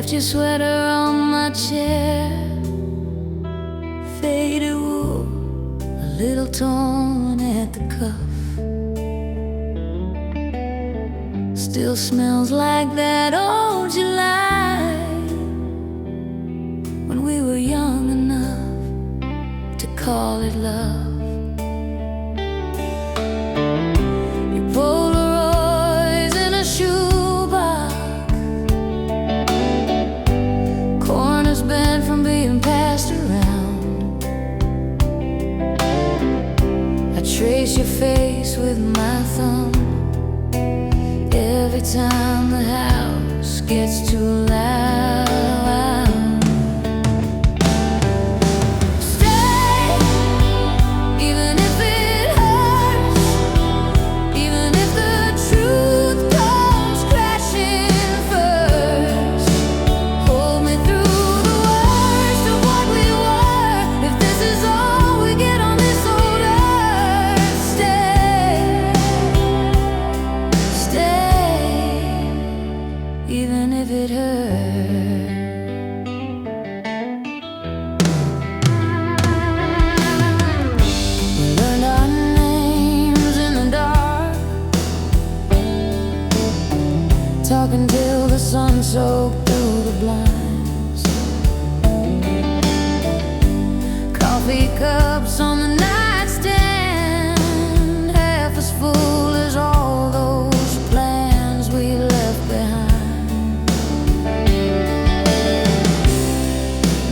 Left your sweater on my chair, faded wool, a little torn at the cuff. Still smells like that old July, when we were young enough to call it love. Your Polaroids in a shoebox, corners bent from being passed around. I trace your face with my thumb every time the house gets too loud. Stay, even if it hurts, even if the truth comes crashing first. Hold me through the worst of what we were, if this is all we get on this old earth. Stay, even if it hurts. We learned our names in the dark, talking till the sun soaked through the blinds. Coffee cups on the nightstand, half as full as all those plans we left behind.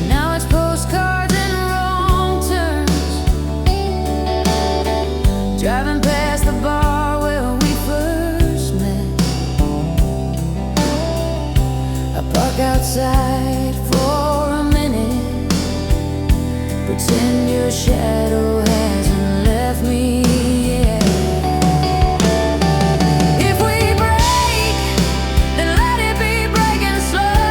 Now it's postcards and wrong turns, driving past the bar where we first met. I park outside for a minute, pretend your shadow hasn't left me yet. If we break, then let it be breaking slow.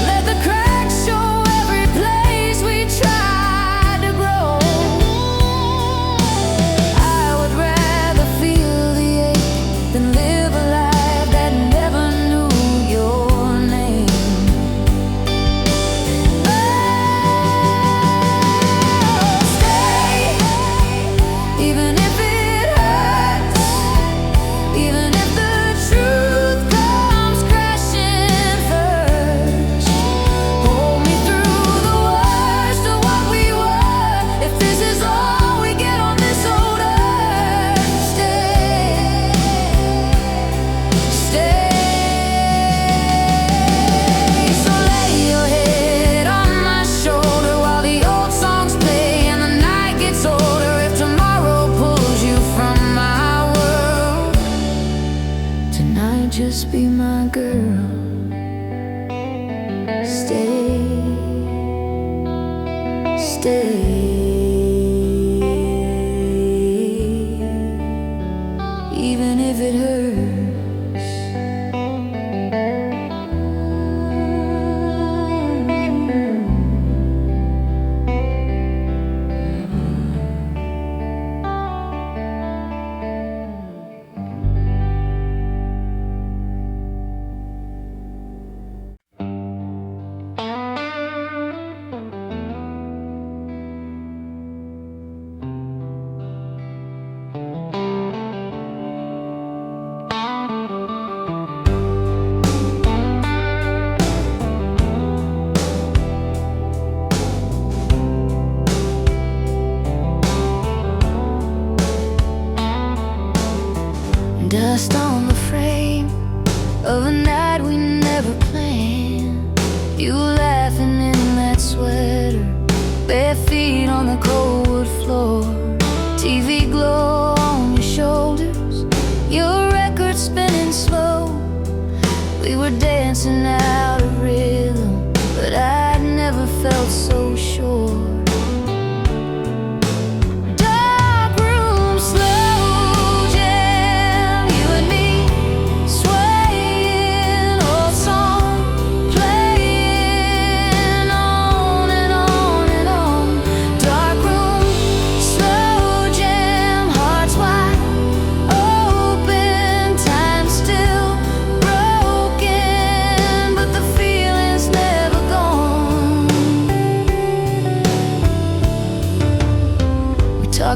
Let the cracks show every place we tried to grow. I would rather feel the ache than live a life that never knew your name. Stay, even if it hurts, even if the truth comes crashing first. Hold me through the worst of what we were, if this is all we get on this old earth. Stay, so lay your head on my shoulder while the old songs play and the night gets older. If tomorrow pulls you from my world, tonight just be my girl. Stay, even if it hurts.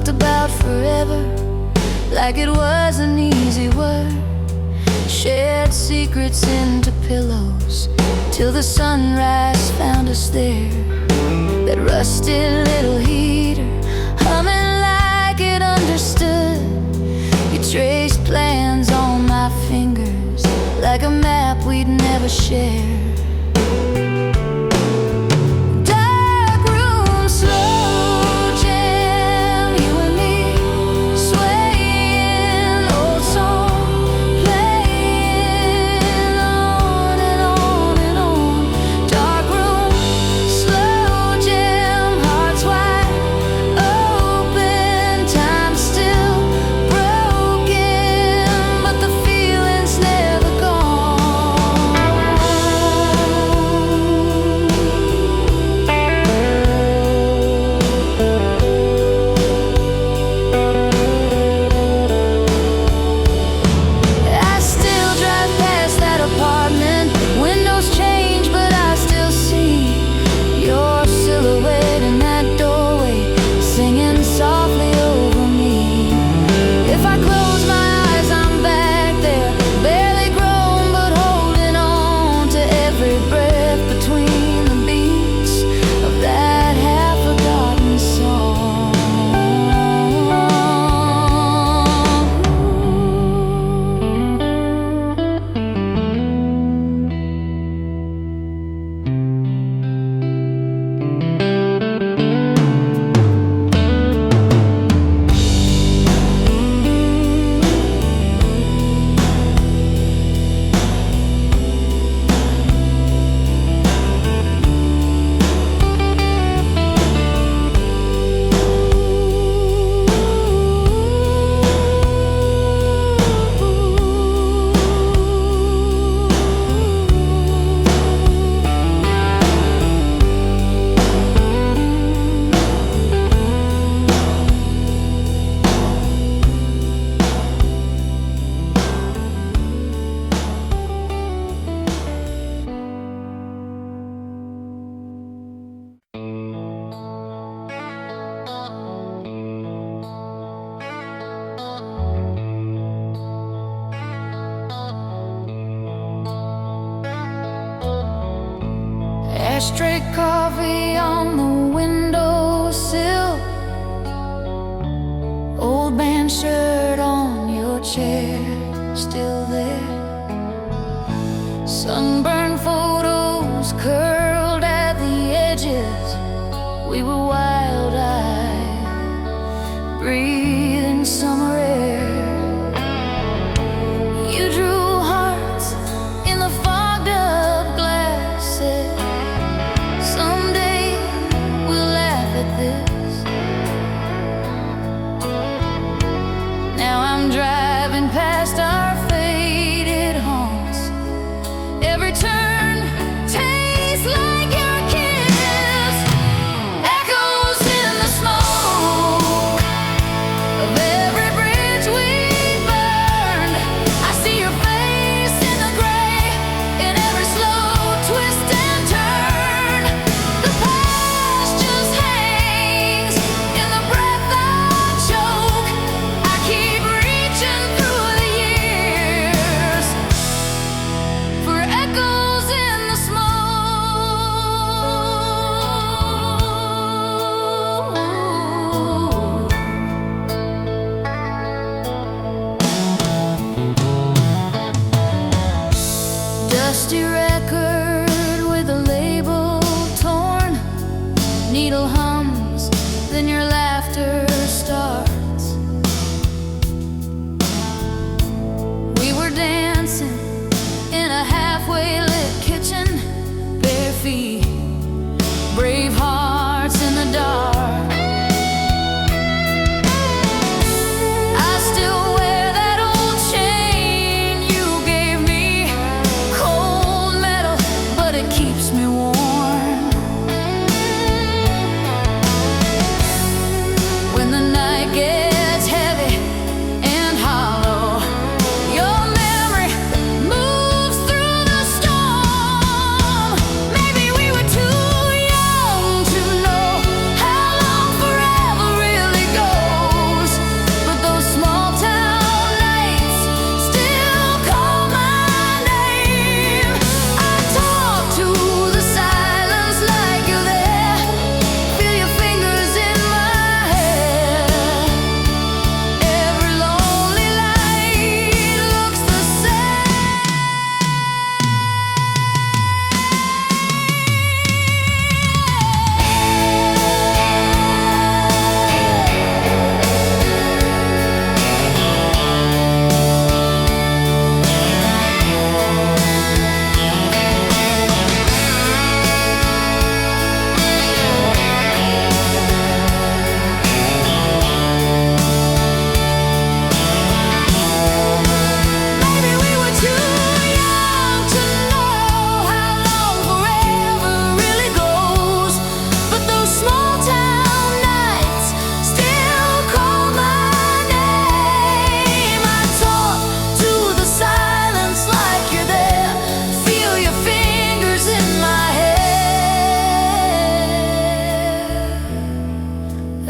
talked about forever like it was an easy word. Shared secrets into pillows till the sunrise found us there. That rusted little heater humming like it understood. You traced plans on my fingers like a map we'd never share. Ashtray coffee on the windowsill, old band shirt on your chair, still there. Sunburned photos curled at the edges. We were wild-eyed, breathing summer air. You drew hearts in the fogged-up glasses. Someday we'll laugh at this. Now I'm driving past our faded haunts. Every turn tastes like your kiss. Echo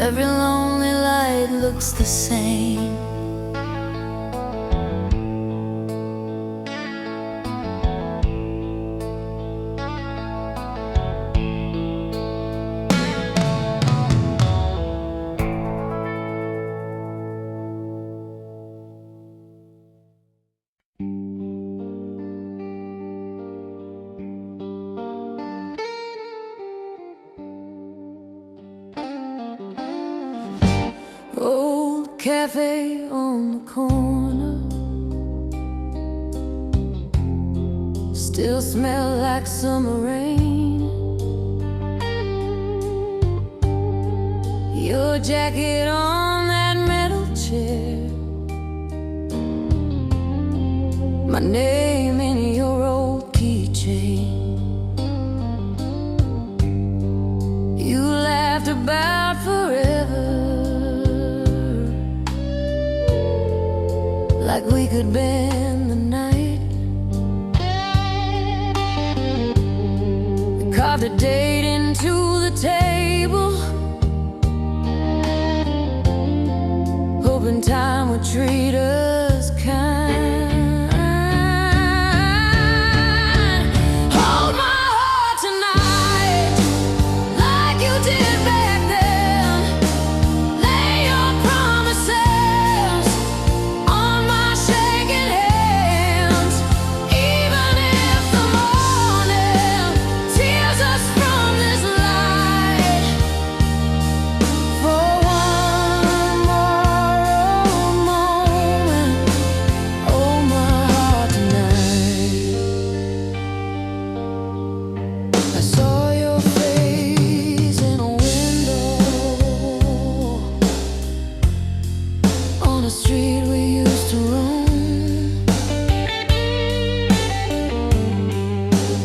Every lonely light looks the same. Old cafe on the corner still smell like summer rain. Your jacket on that metal chair, my name in your old keychain. You laughed about forever, like we could bend the night. We carved a date into the table, hoping time would treat us kind. Hold my heart tonight, like you did back then. Lay your promises on my shaking hands. Even if the morning tears us from this light, for one more moment, hold my heart tonight. I saw your face in a window on a street we used to roam.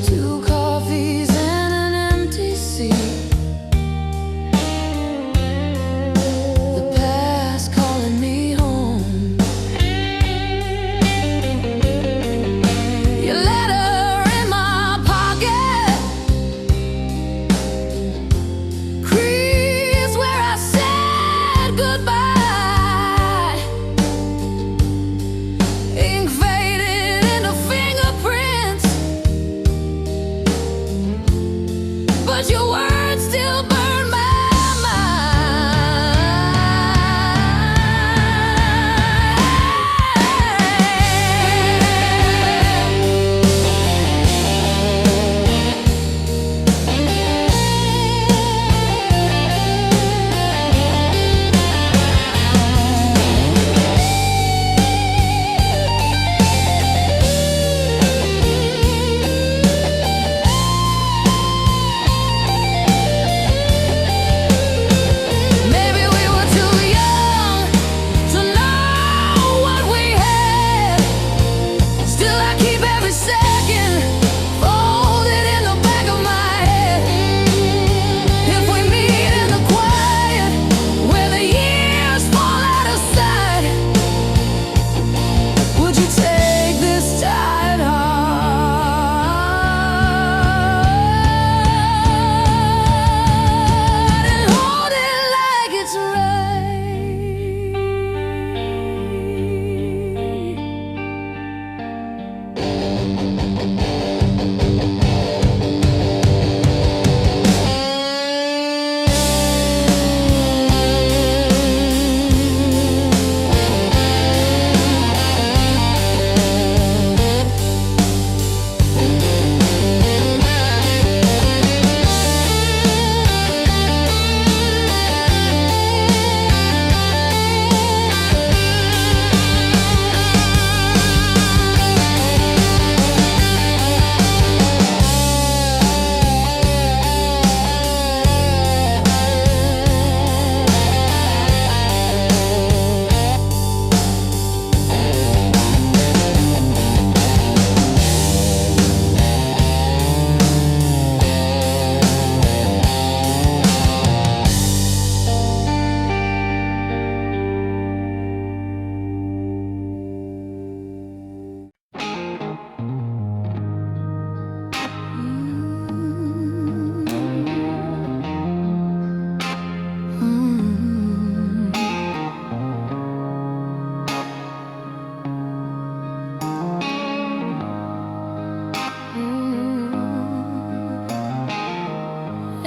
Two coffees and an empty seat, the past calling me home. Your letter in my pocket crease where I said goodbye. Ink faded into fingerprints, but your words still burn my mind.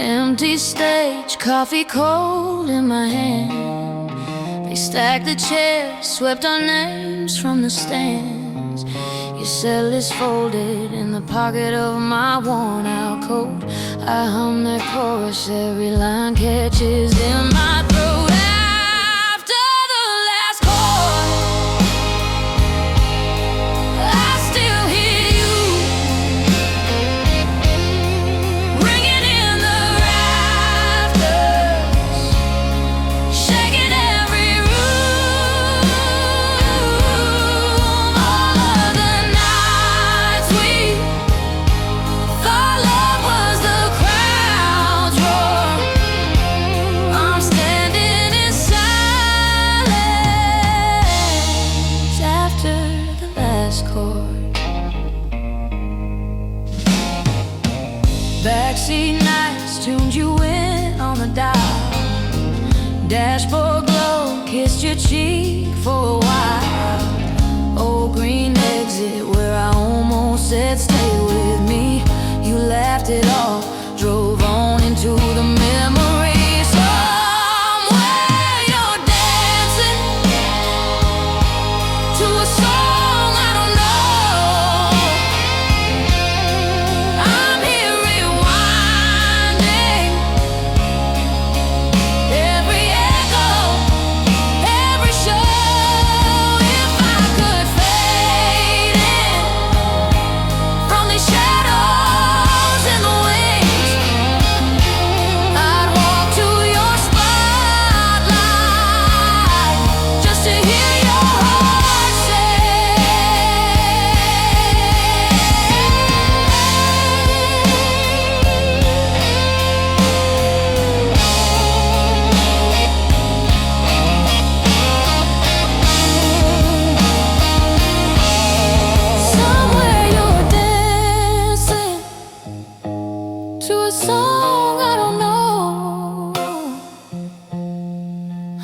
Empty stage, coffee cold in my hand. They stacked the chairs, swept our names from the stands. Your set list folded in the pocket of my worn out coat. I hum that chorus, every line catches in my throat. After the last chord, I still hear you ringing in the rafters, shaking every room. All of the nights we thought love was the crowd's roar. I'm standing in silence after the last chord. Backseat nights tuned you in on the dial. Dashboard glow kissed your cheek for a while. Old green exit where I almost said stay with me. You laughed it off, drove on into the memory. Somewhere you're dancing to a song I don't know. I'm here rewinding every echo, every show. If I could fade in from these shadows and the wings, I'd walk to your spotlight just to hear your heart Somewhere you're dancing to a song I don't know.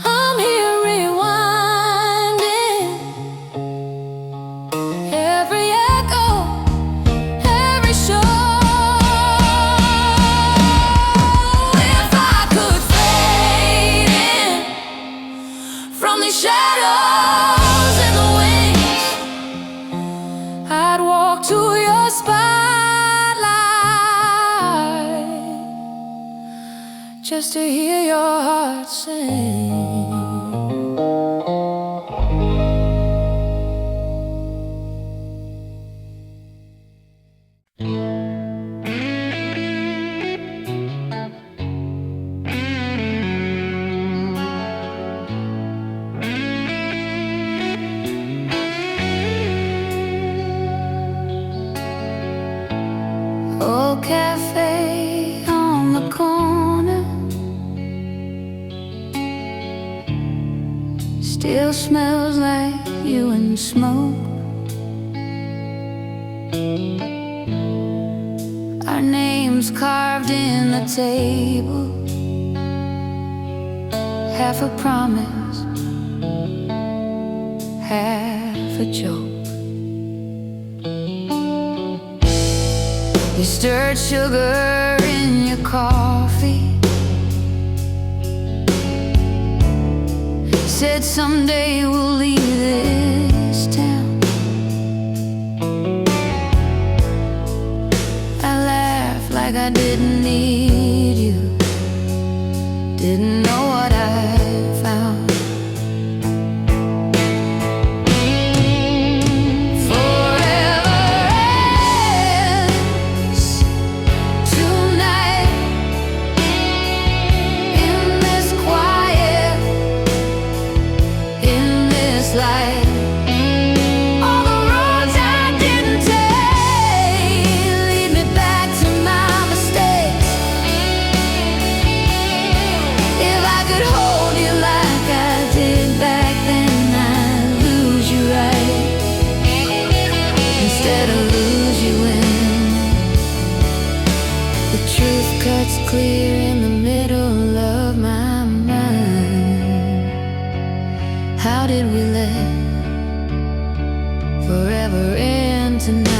I'm here rewinding every echo, every show. If I could fade in from these shadows and the wings, I'd walk to your spotlight just to hear your heart sing. Old cafe on the corner still smells like you and smoke. Our names carved in the table, half a promise, half a joke. You stirred sugar in your coffee, said someday we'll leave this town. I laughed like I didn't need you, didn't know what I found. All the roads I didn't take lead me back to my mistakes. If I could hold you like I did back then, I'd lose you right instead of lose you when the truth cuts clear in the middle of my mind. How did we let forever end tonight?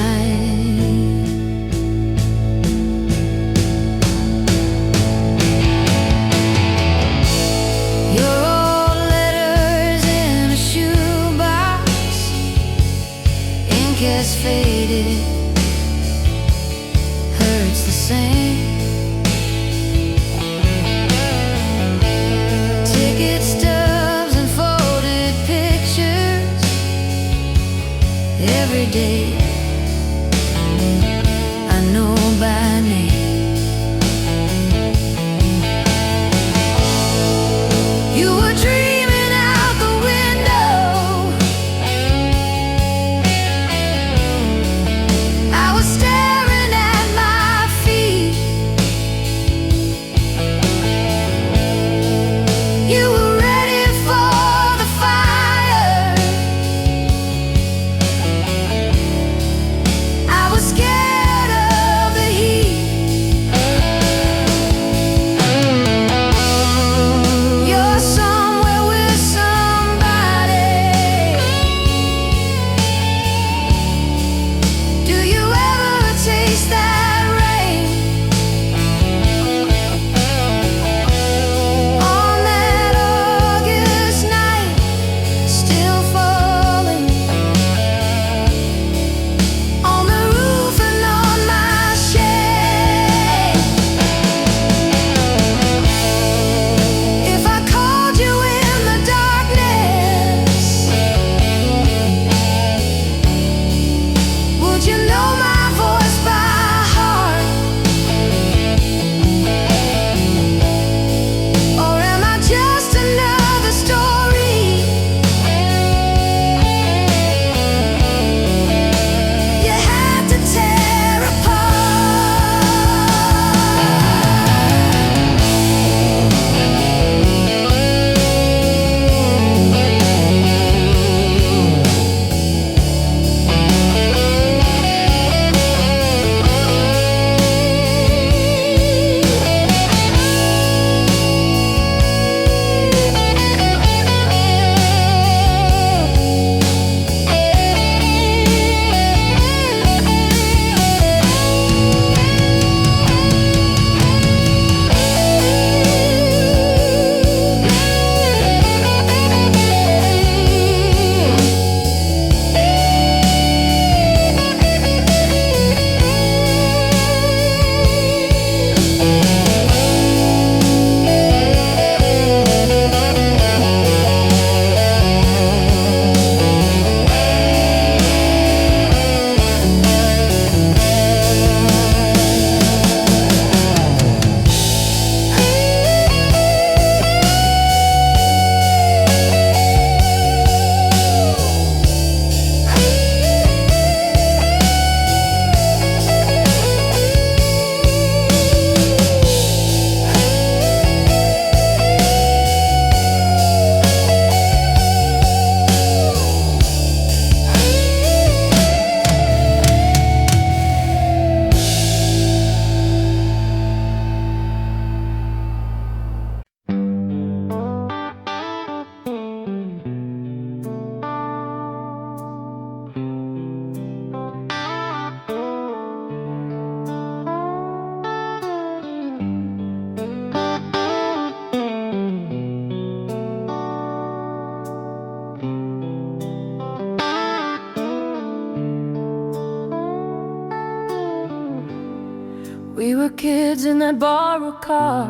kids in that borrowed car,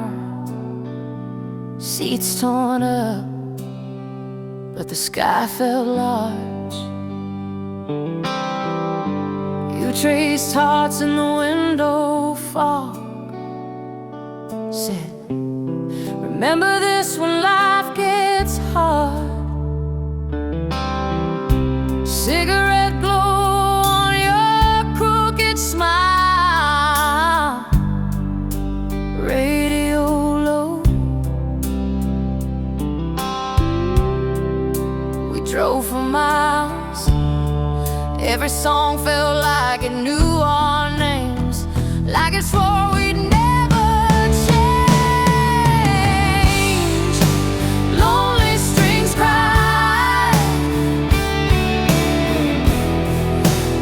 seats torn up, but the sky felt large. You traced hearts in the window fog, said, remember this when life gets hard. Cigarette glow on your crooked smile, radio low. We drove for miles, every song felt like it knew our names, like it swore we'd never change. Lonely strings cry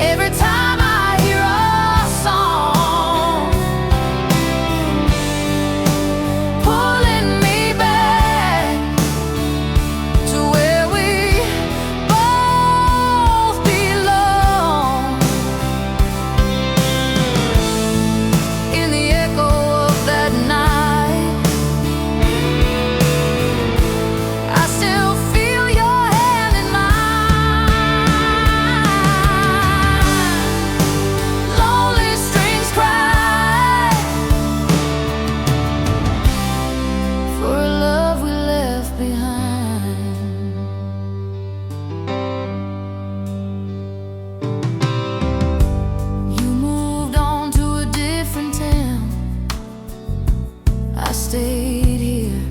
every time I hear a song, pulling me back to where we both belong. In the echo of that night, I still feel your hand in mine. Lonely strings cry for a love we left behind. You moved on to a different town, I stayed here,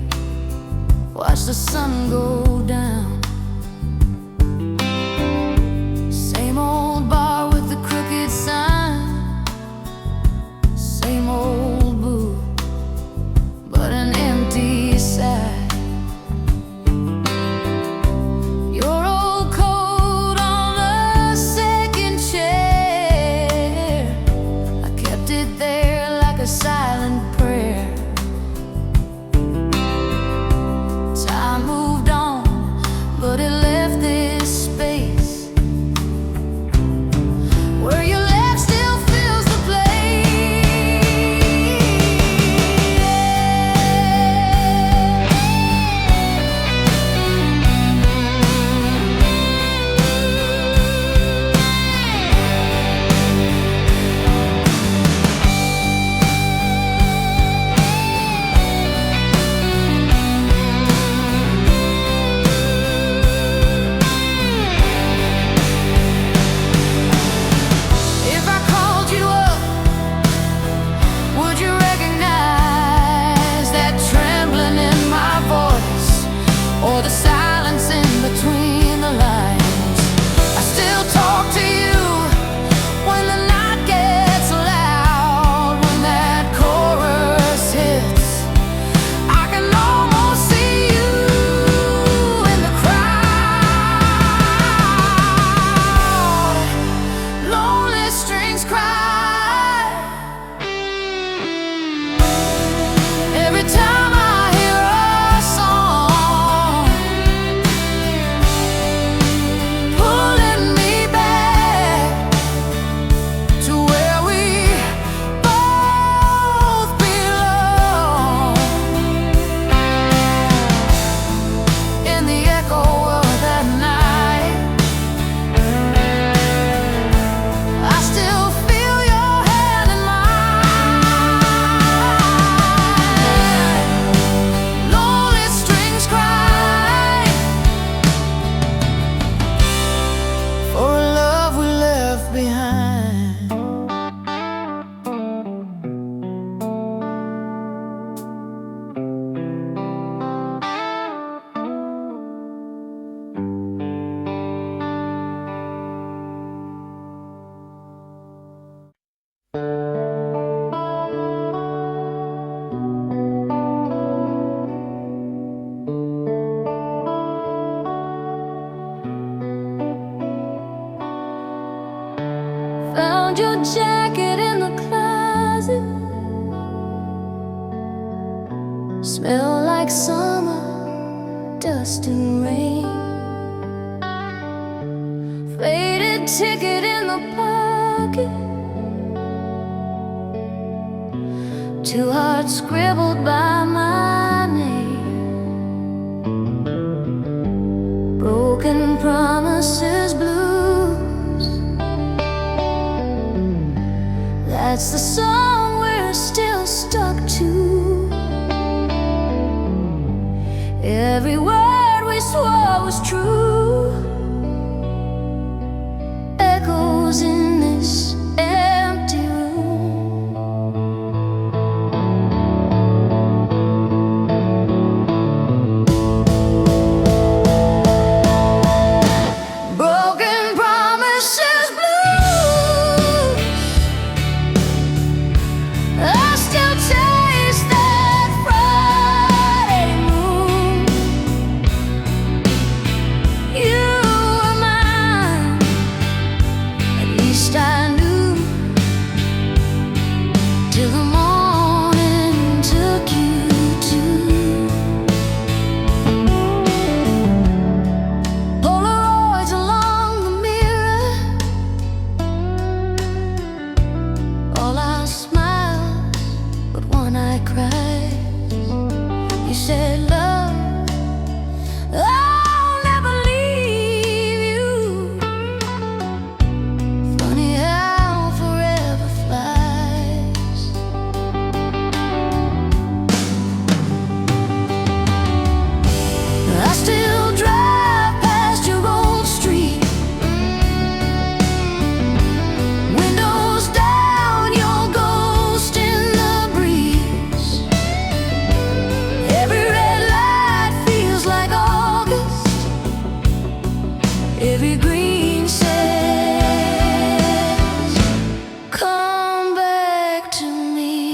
watched the sun go down. Same old bar with the crooked sign, same old booth, but an empty side. Your old coat on the second chair, I kept it there like a silent prayer. Time moved on, but it left this space where your left still fills the If I called you up, would you recognize that trembling in my voice, or the silence in between the lines? I still talk to you when the night gets loud, when that chorus hits. I can almost see you in the crowd. Lonely strings cry every time I hear a song, pulling me back to where we both belong. In the echo of that night, I still feel your hand in mine. Lonely strings cry for a love we left behind. Found your jacket in the closet, smell like summer, dust and rain. Faded ticket in the pocket, Two hearts scribbled by my name, broken promises, blues. That's the song we're still stuck to. Every word we swore was true echoes in this empty room. Broken promises, blues. I still taste that Friday moon. You were mine, at least I knew, till the morning took you to Polaroids along the mirror. All our smiles, but one I cried. You said, love, I'll never leave you. Funny how forever flies. I still drive past your old street, windows down, your ghost in the breeze. Every red light feels like August. Every green says, come back to me.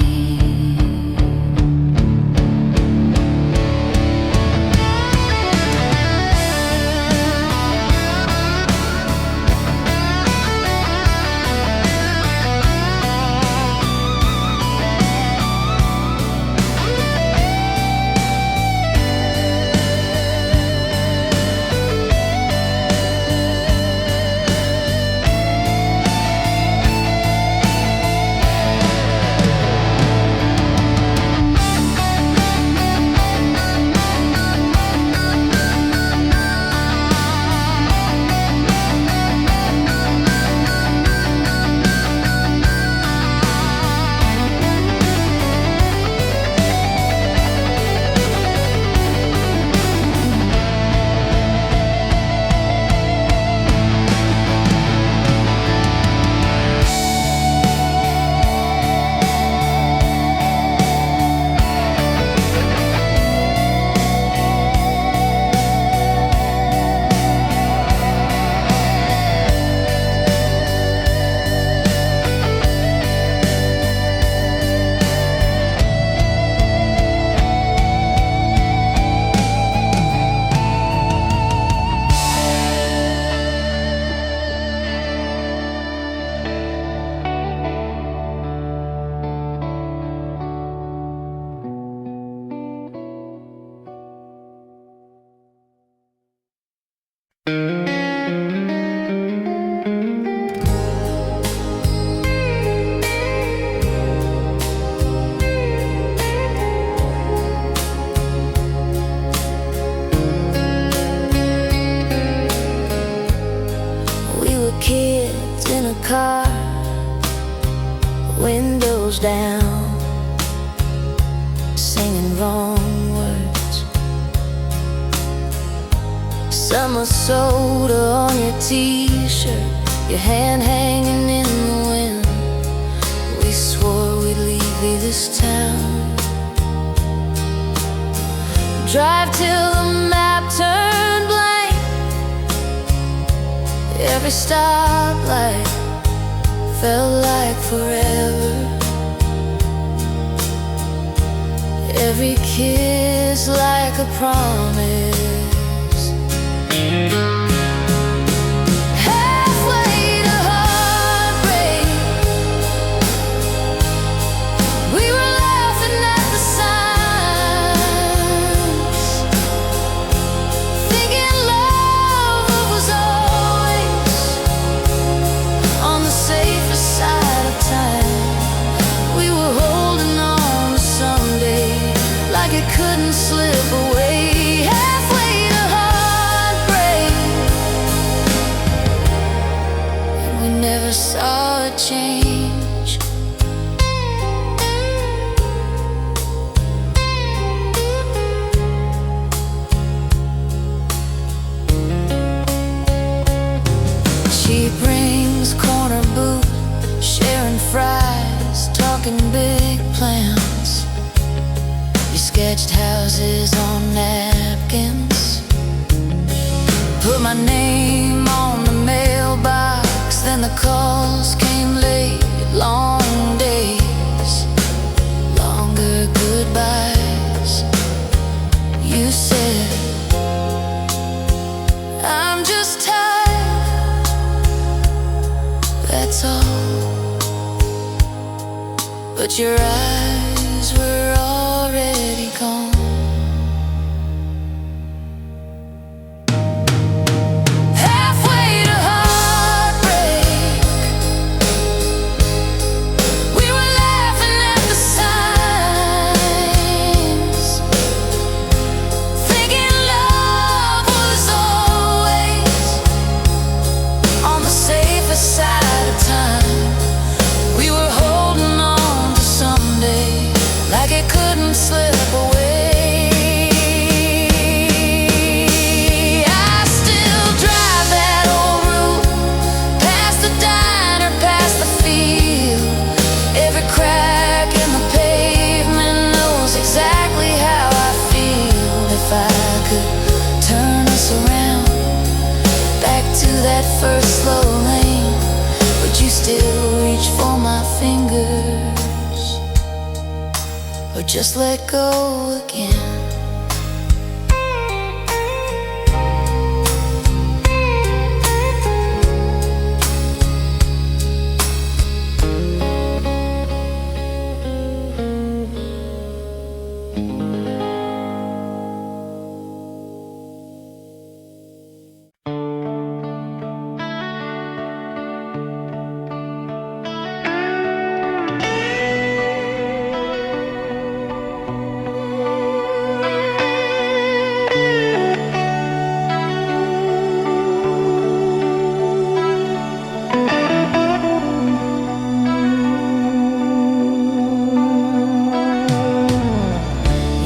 We were kids in a car, windows down, singing wrong words. Summer soda on your t-shirt, your hand hanging in the wind. We swore we'd leave this town, drive till the map turned blank. Every stoplight felt like forever. Every kiss like a promise. Halfway to heartbreak, we were laughing at the signs, thinking love was always on the safer side of time. We were holding on couldn't slip away, halfway to heartbreak, and we never saw a change. She brings corner boot, sharing fries, talking big plans. We sketched houses on napkins, put my name on the mailbox. Then the calls came late, long days, longer goodbyes. You said, I'm just tired, that's all. But your eyes were already gone. Halfway to heartbreak, we were laughing at the signs, thinking love was always on the safer side of time. We were holding on to someday, like it couldn't slip away. I still drive that old route, past the diner, past the field. Every crack in the pavement knows exactly how I feel. If I could turn us around, back to that first slow lane, would you still reach for my fingers, or just let go again?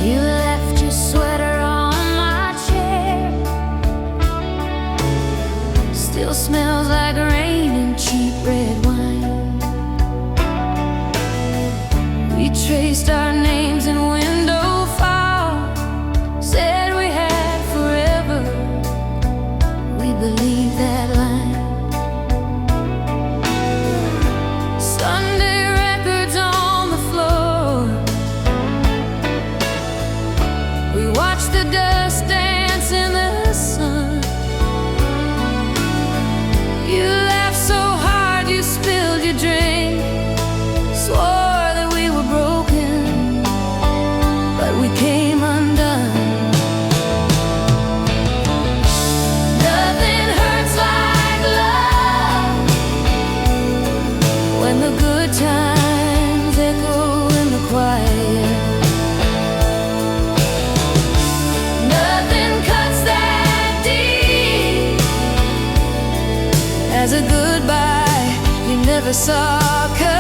You left your sweater on my chair, still smells like rain and cheap red wine. We traced our names in window file, said we had forever. We believed that line. Sunday records on the floor, we watched the dust dance in the sun. You laughed so hard you spilled your drink, swore that we were broken, but we came undone. Nothing hurts like love, when the good times echo in the quiet. Nothing cuts that deep as a goodbye you never saw coming.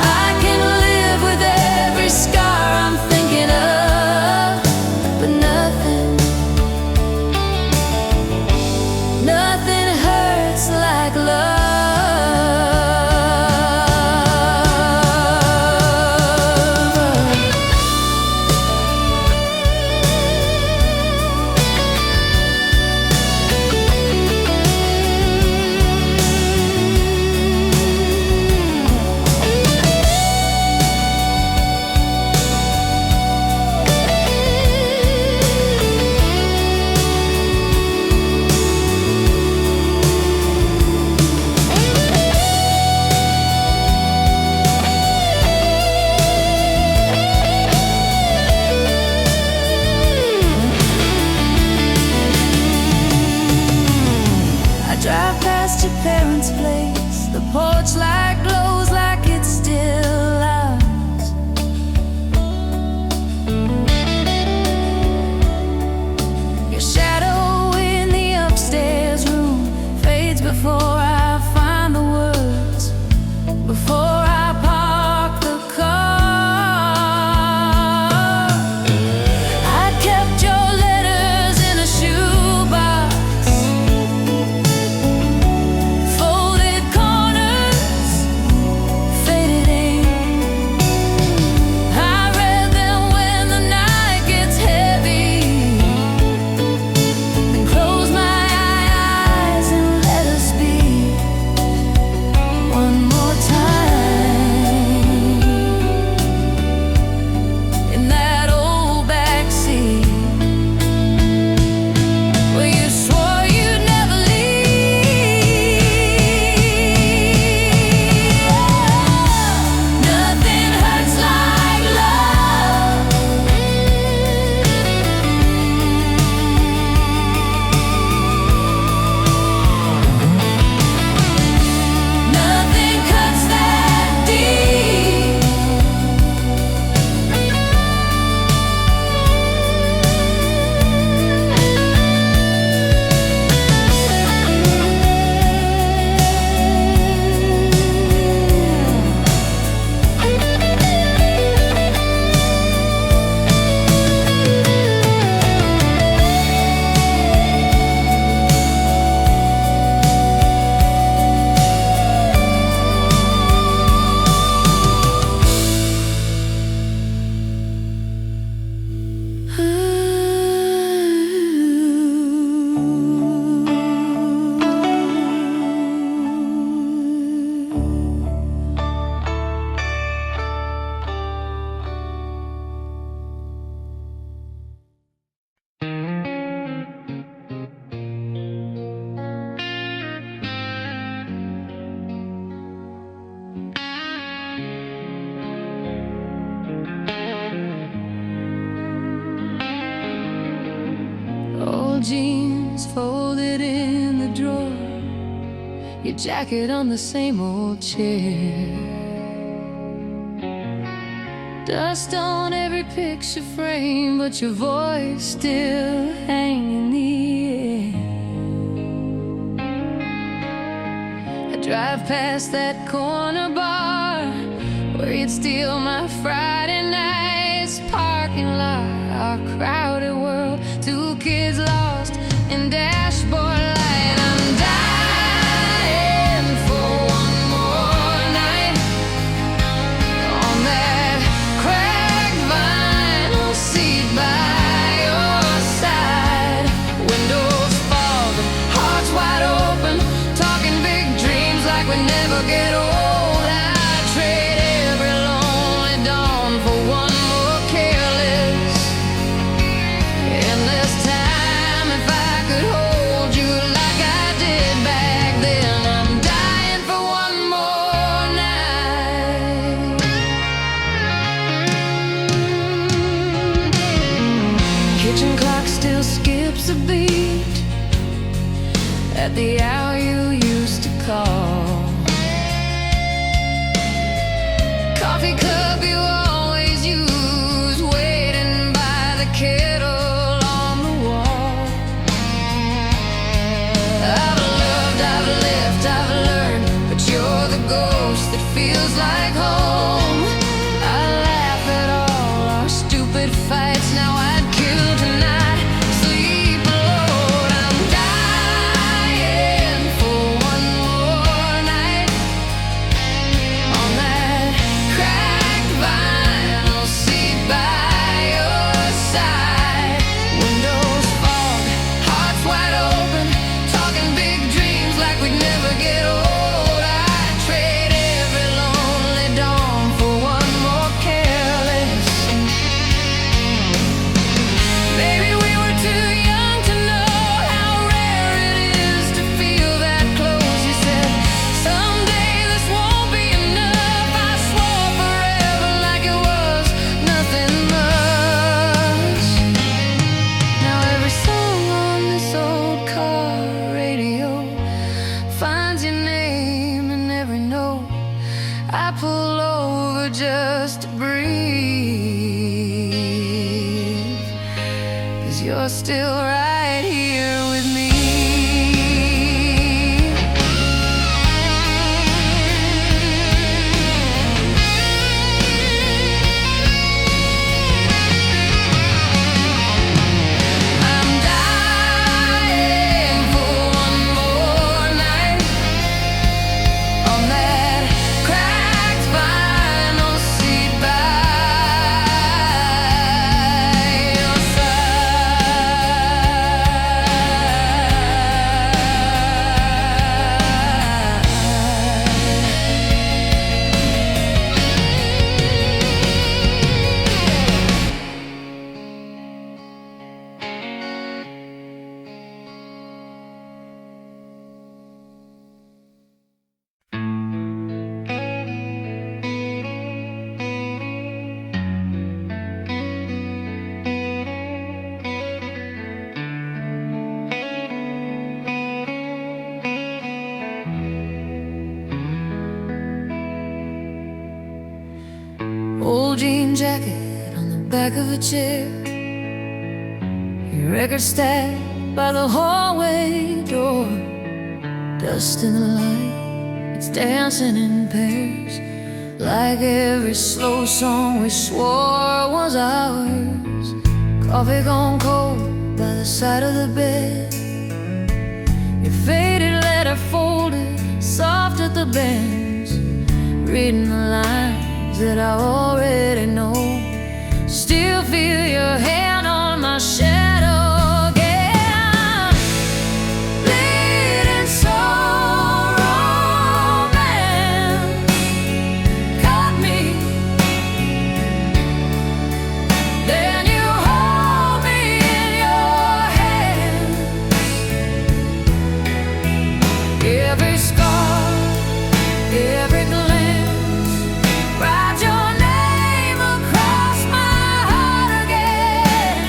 I can live with every scar I'm thinking of, but nothing hurts like love. old jeans folded in the drawer, your jacket on the same old chair, dust on every picture frame, but your voice still hanging in the air. I drive past that corner bar where you'd steal my Friday nights, parking lot, our crowded world, two kids lost in dashboard light. I'm dying for one more night on that cracked vinyl seat by your side. Windows fog, hearts wide open, talking big dreams like we never get old. I'd trade every lonely dawn for one more careless, endless time. If I could hold you like I did back then, I'm dying for one more night. Kitchen clock still skips a beat at the hour you used to call. Coffee cup you always use, waiting by the kettle on the wall. I've loved, I've lived, I've learned, but you're the ghost that feels like home. I laugh at all our stupid fights, now I'd kill tonight, sleep alone. I'm dying for one more night on that cracked vinyl seat by your side. Windows fog, hearts wide open, talking big dreams like we'd never get old. I'd trade every lonely dawn for one more careless. Maybe we were too young to know how rare it is to feel that close. You said, someday this won't be enough. I swore forever like it was nothing much. Now every song on this old car radio finds your name in every note. I pull over just to breathe, 'cause you're still right here with me. I'm dying for one more night on that cracked vinyl seat by your old jean jacket on the back of a chair, your record stacked by the hallway door, dust in the light, it's dancing in pairs, like every slow song we swore was ours. Coffee gone cold by the side of the bed, your faded letter folded soft at the bends, reading the lines that I already know. Still feel your hand on my shadow again, bleeding soul romance caught me. Then you hold me in your hands. Every scar, every glance, write your name across my heart again.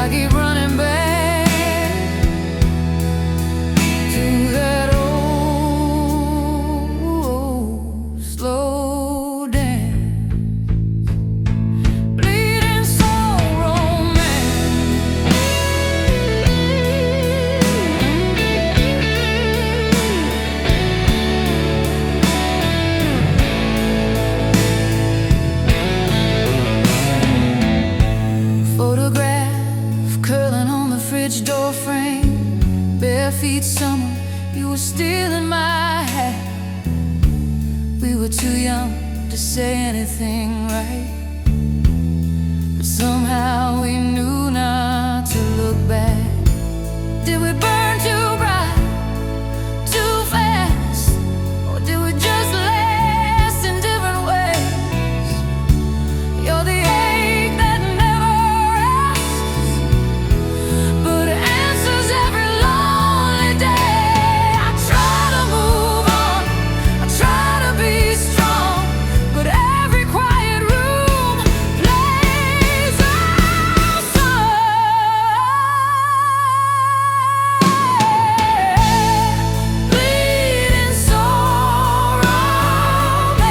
keep running back to that old slow dance, bleeding soul romance. Photograph curling on the fridge door frame, bare feet summer, you were still in my hat. We were too young to say anything right, but somehow we knew not to look back. Did we burn too bright, too fast, or did we just last in different ways? You're the ache that never rests, but answers every lonely day. I try to move on, I try to be strong, but every quiet room plays our song. Bleeding soul romance.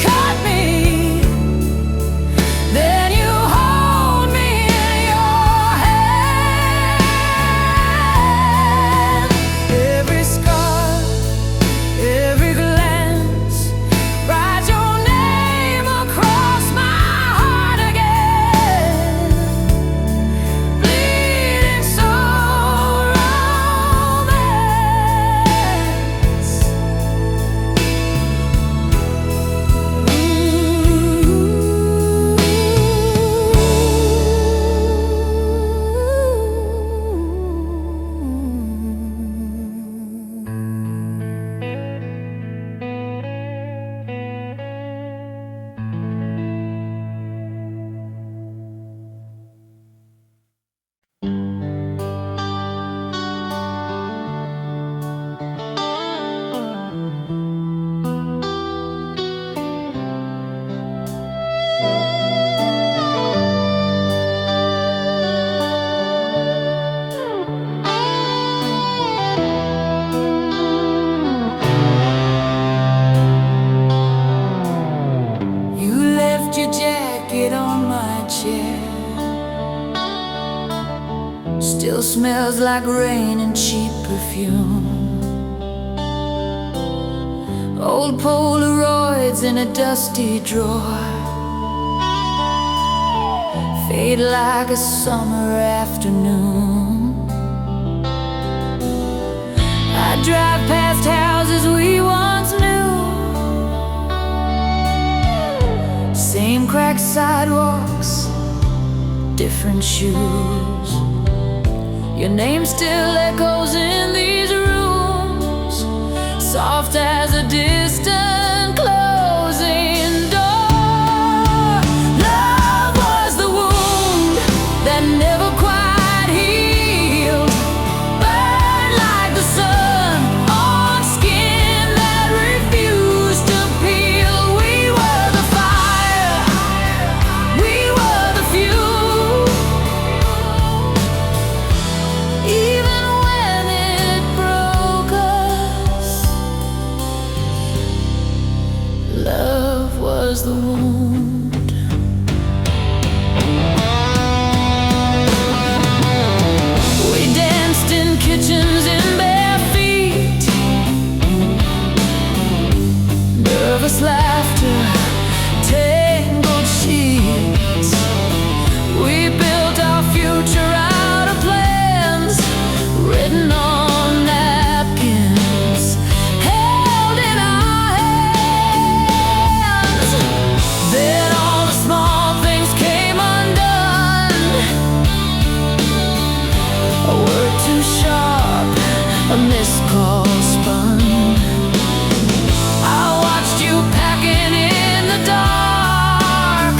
Cut me, then you hold me in your hand. Every scar, every glance, write your name across my heart again. Bleeding soul romance. You left your jacket on my chair, still smells like rain and cheap perfume. Old Polaroids in a dusty drawer fade like a summer afternoon. I drive past houses we once knew, same cracked sidewalks, different shoes. Your name still echoes in these rooms, soft as a distant closing door. Love was the wound that never quite healed, burned like the sun on skin that refused to peel. We were the fire, we were the fuel. Even when it broke us, love was the wound. We danced in kitchens in bare feet, nervous laughter, tangled sheets. We built our future out of plans written on napkins, held in our hands. Then all the small things came undone. A word too sharp, a missed call spun. I watched you packing in the dark,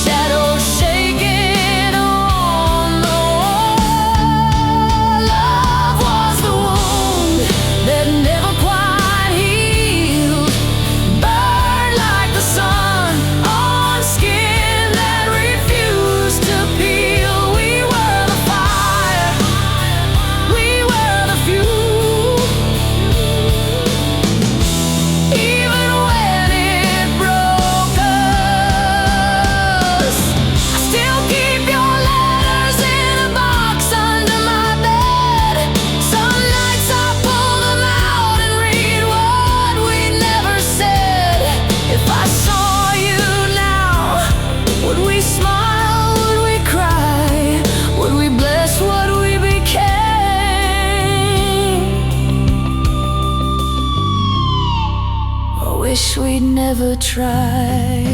shadows shaking on the wall. Love was the wound that never quite healed, burned like the sun on skin that refused try.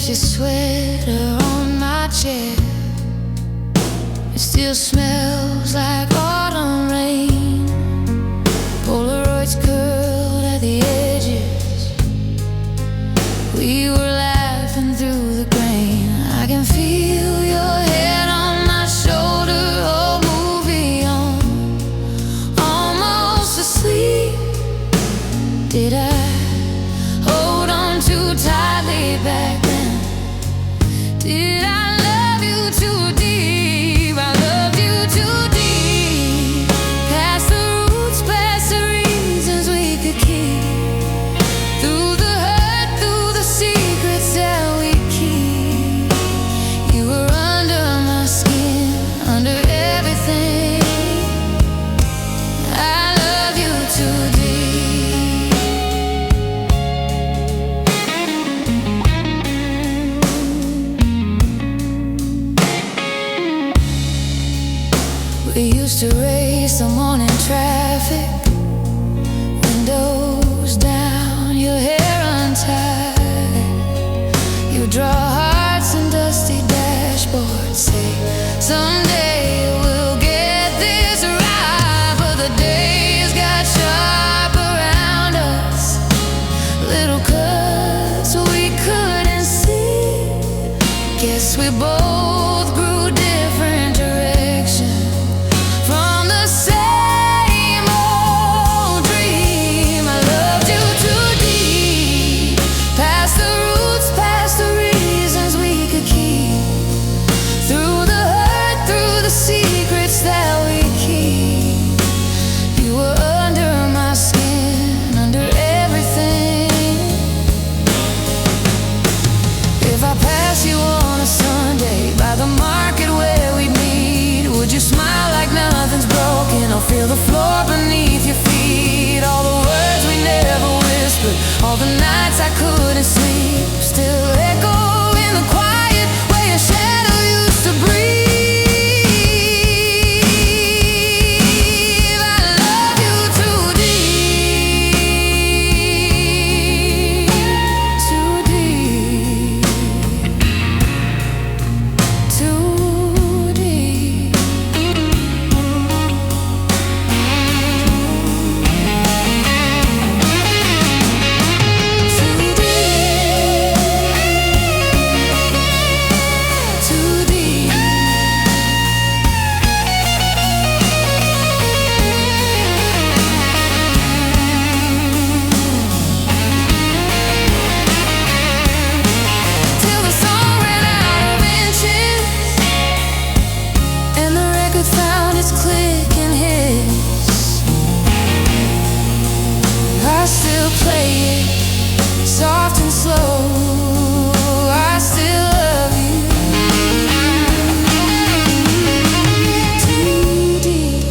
Your sweater on my chair, it still smells like autumn rain. Polaroids curled at the edges, we were laughing through the grain. I can feel your head on my shoulder, oh, movie on, almost asleep. Did I hold on too tightly back then? Did I love you too deep? I loved you too deep. Past the roots, past the reasons we could keep. Through the hurt, through the secrets that we keep. You were under my skin, under everything. I love you too deep. play it soft and slow. I still love you too deep.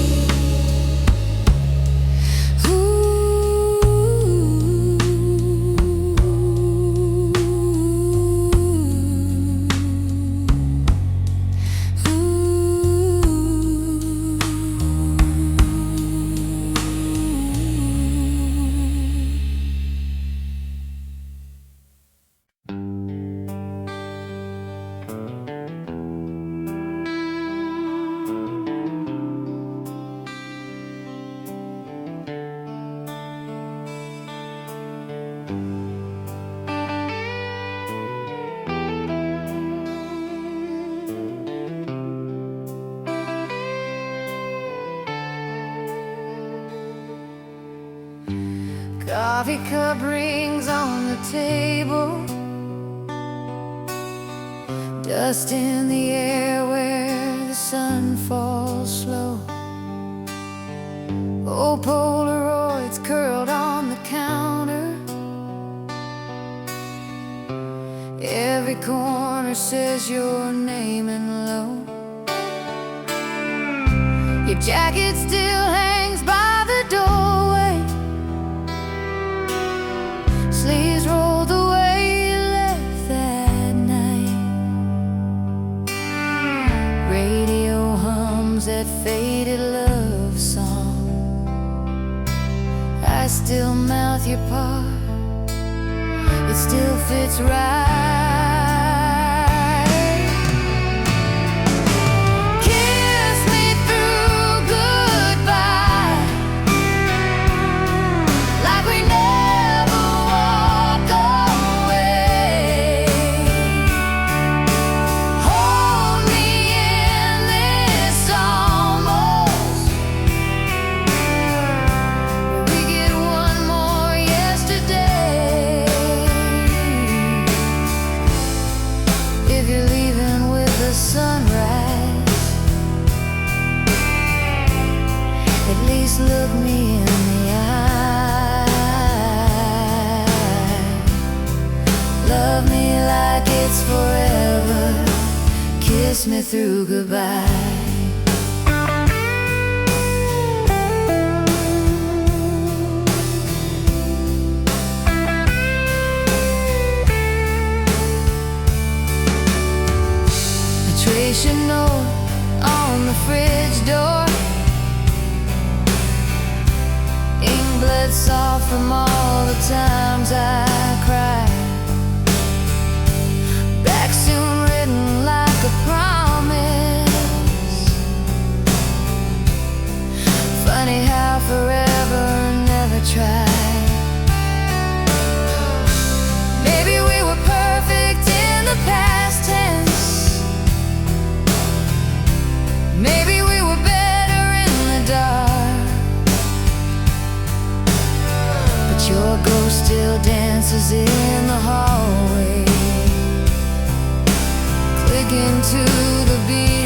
Coffee cup rings on the table, dust in the air where the sun falls slow. Old Polaroids curled on the counter, every corner says your name in low. Your jacket still hangs by the doorway, sleeves rolled the way you left that night. Radio hums that faded love song, I still mouth your part, it still fits right. Look me in the eye, love me like it's forever, kiss me through goodbye. Trace your note on the fridge door, blood soft from all the times I cried, back soon written like a promise. Funny how forever never tried. Maybe we were perfect in the past tense, maybe we were better in the dark. Your ghost still dances in the hallway, clicking to the beat